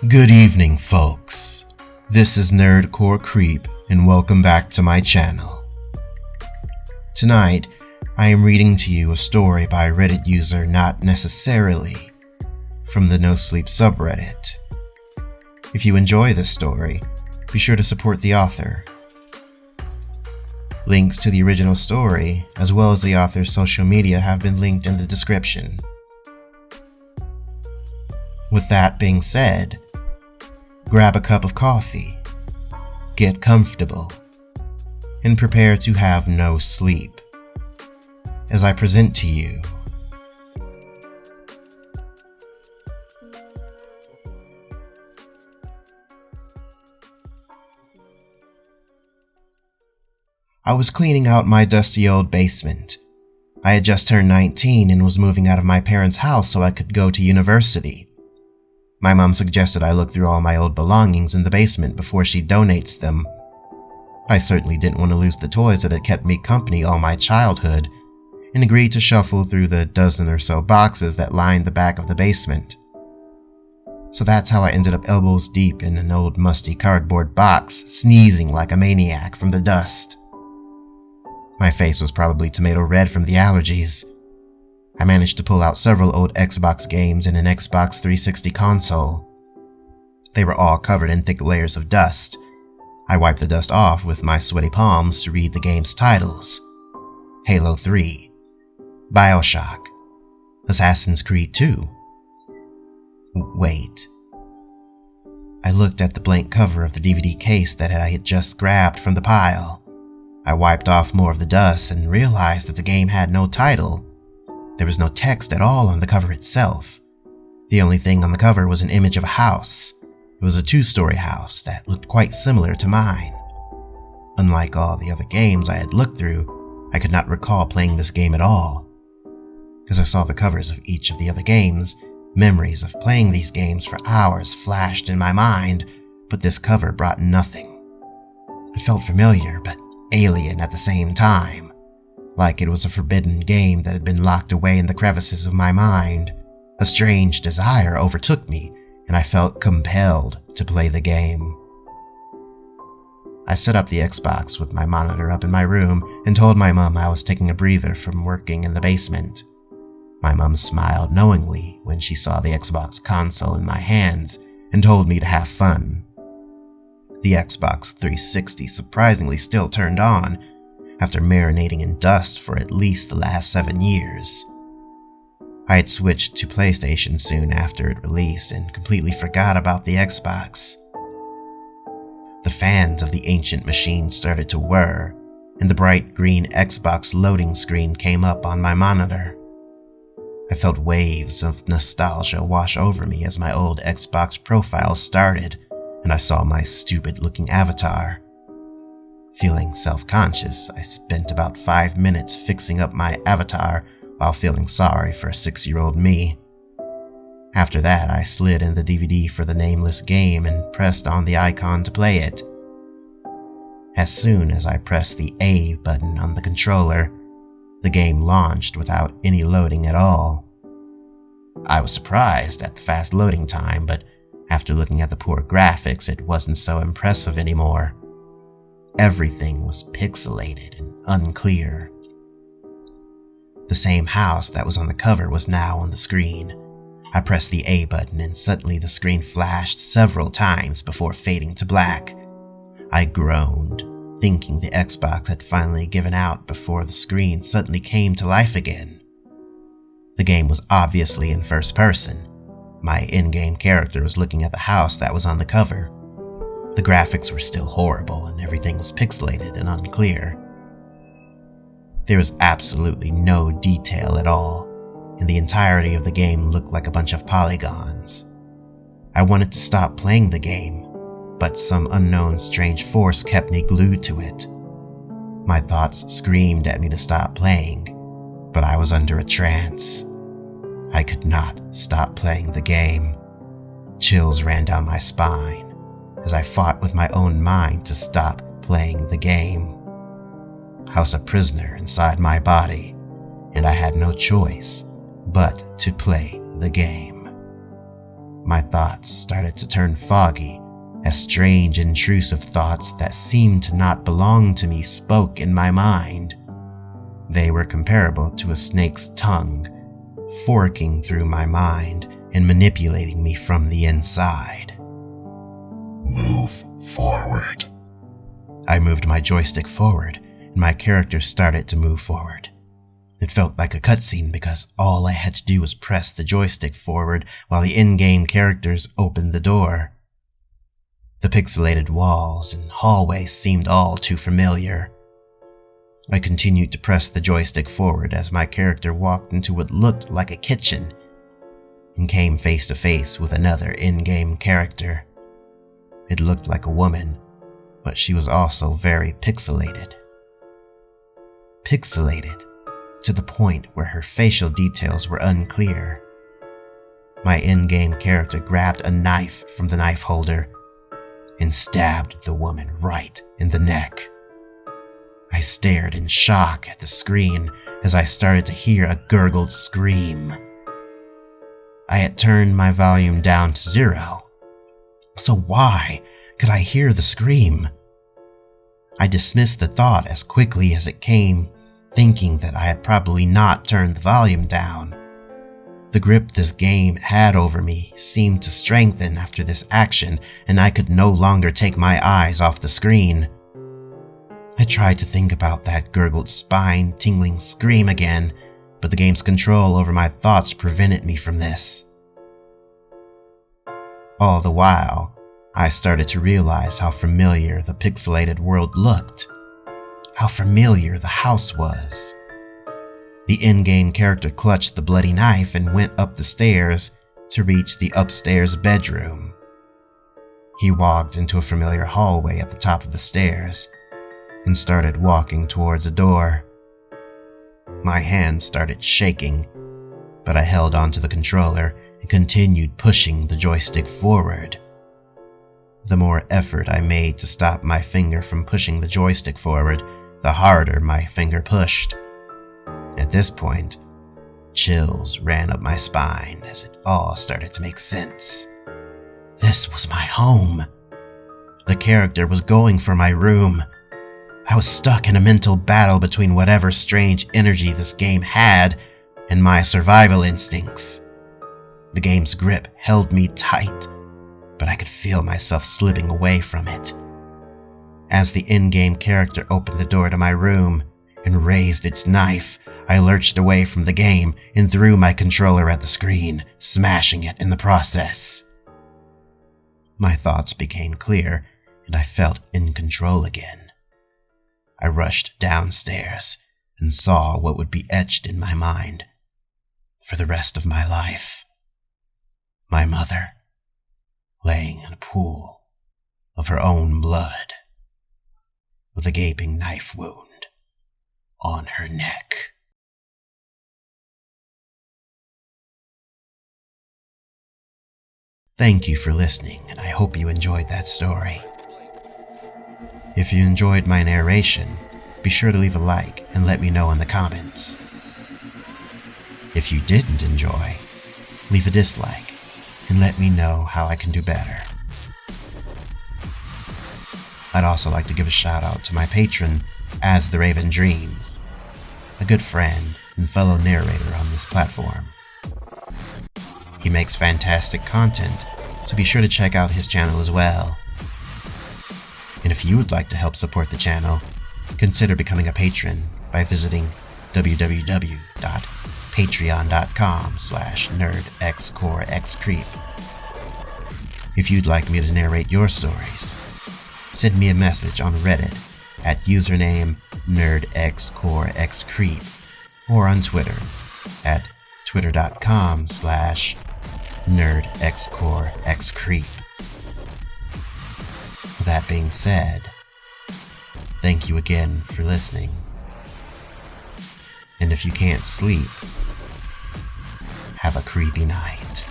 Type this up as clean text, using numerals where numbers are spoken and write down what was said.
Good evening, folks. This is nerdxcorexcreep, and welcome back to my channel. Tonight, I am reading to you a story by Reddit user Not Necessarily from the nosleep subreddit. If you enjoy this story, be sure to support the author. Links to the original story, as well as the author's social media, have been linked in the description. With that being said, grab a cup of coffee, get comfortable, and prepare to have no sleep as I present to you I was cleaning out my dusty old basement. I had just turned 19 and was moving out of my parents' house so I could go to university. My mom suggested I look through all my old belongings in the basement before she donates them. I certainly didn't want to lose the toys that had kept me company all my childhood, and agreed to shuffle through the dozen or so boxes that lined the back of the basement. So that's how I ended up elbows deep in an old musty cardboard box, sneezing like a maniac from the dust. My face was probably tomato red from the allergies. I managed to pull out several old Xbox games and an Xbox 360 console. They were all covered in thick layers of dust. I wiped the dust off with my sweaty palms to read the game's titles: Halo 3, BioShock, Assassin's Creed 2. Wait. I looked at the blank cover of the DVD case that I had just grabbed from the pile. I wiped off more of the dust and realized that the game had no title. There was no text at all on the cover itself. The only thing on the cover was an image of a house. It was a 2-story house that looked quite similar to mine. Unlike all the other games I had looked through, I could not recall playing this game at all. As I saw the covers of each of the other games, memories of playing these games for hours flashed in my mind, but this cover brought nothing. It felt familiar, but alien at the same time, like it was a forbidden game that had been locked away in the crevices of my mind. A strange desire overtook me, and I felt compelled to play the game. I set up the Xbox with my monitor up in my room and told my mom I was taking a breather from working in the basement. My mom smiled knowingly when she saw the Xbox console in my hands and told me to have fun. The Xbox 360 surprisingly still turned on, after marinating in dust for at least the last 7 years. I had switched to PlayStation soon after it released and completely forgot about the Xbox. The fans of the ancient machine started to whir, and the bright green Xbox loading screen came up on my monitor. I felt waves of nostalgia wash over me as my old Xbox profile started, and I saw my stupid-looking avatar. Feeling self-conscious, I spent about 5 minutes fixing up my avatar while feeling sorry for 6-year-old me. After that, I slid in the DVD for the nameless game and pressed on the icon to play it. As soon as I pressed the A button on the controller, the game launched without any loading at all. I was surprised at the fast loading time, but after looking at the poor graphics, it wasn't so impressive anymore. Everything was pixelated and unclear. The same house that was on the cover was now on the screen. I pressed the A button and suddenly the screen flashed several times before fading to black. I groaned, thinking the Xbox had finally given out before the screen suddenly came to life again. The game was obviously in first person. My in-game character was looking at the house that was on the cover. The graphics were still horrible and everything was pixelated and unclear. There was absolutely no detail at all, and the entirety of the game looked like a bunch of polygons. I wanted to stop playing the game, but some unknown strange force kept me glued to it. My thoughts screamed at me to stop playing, but I was under a trance. I could not stop playing the game. Chills ran down my spine as I fought with my own mind to stop playing the game. I was a prisoner inside my body, and I had no choice but to play the game. my thoughts started to turn foggy as strange, intrusive thoughts that seemed to not belong to me spoke in my mind. They were comparable to a snake's tongue, forking through my mind and manipulating me from the inside. Move forward. I moved my joystick forward, and my character started to move forward. It felt like a cutscene because all I had to do was press the joystick forward while the in-game characters opened the door. The pixelated walls and hallways seemed all too familiar. I continued to press the joystick forward as my character walked into what looked like a kitchen and came face to face with another in-game character. It looked like a woman, but she was also very pixelated. Pixelated to the point where her facial details were unclear. My in-game character grabbed a knife from the knife holder and stabbed the woman right in the neck. I stared in shock at the screen as I started to hear a gurgled scream. I had turned my volume down to 0, so why could I hear the scream? I dismissed the thought as quickly as it came, thinking that I had probably not turned the volume down. The grip this game had over me seemed to strengthen after this action, and I could no longer take my eyes off the screen. I tried to think about that gurgled, spine-tingling scream again, but the game's control over my thoughts prevented me from this. All the while, I started to realize how familiar the pixelated world looked, how familiar the house was. The in-game character clutched the bloody knife and went up the stairs to reach the upstairs bedroom. He walked into a familiar hallway at the top of the stairs and started walking towards a door. My hands started shaking, but I held onto the controller and continued pushing the joystick forward. The more effort I made to stop my finger from pushing the joystick forward, the harder my finger pushed. At this point, chills ran up my spine as it all started to make sense. This was my home. The character was going for my room. I was stuck in a mental battle between whatever strange energy this game had and my survival instincts. The game's grip held me tight, but I could feel myself slipping away from it. As the in-game character opened the door to my room and raised its knife, I lurched away from the game and threw my controller at the screen, smashing it in the process. My thoughts became clear, and I felt in control again. I rushed downstairs and saw what would be etched in my mind for the rest of my life. My mother, laying in a pool of her own blood, with a gaping knife wound on her neck. Thank you for listening, and I hope you enjoyed that story. If you enjoyed my narration, be sure to leave a like and let me know in the comments. If you didn't enjoy, leave a dislike and let me know how I can do better. I'd also like to give a shout out to my patron, As the Raven Dreams, a good friend and fellow narrator on this platform. He makes fantastic content, so be sure to check out his channel as well. And if you would like to help support the channel, consider becoming a patron by visiting www.patreon.com/nerdxcorexcreep. If you'd like me to narrate your stories, send me a message on Reddit at username nerdxcorexcreep or on Twitter at twitter.com/nerdxcorexcreep. That being said, thank you again for listening. And if you can't sleep, have a creepy night.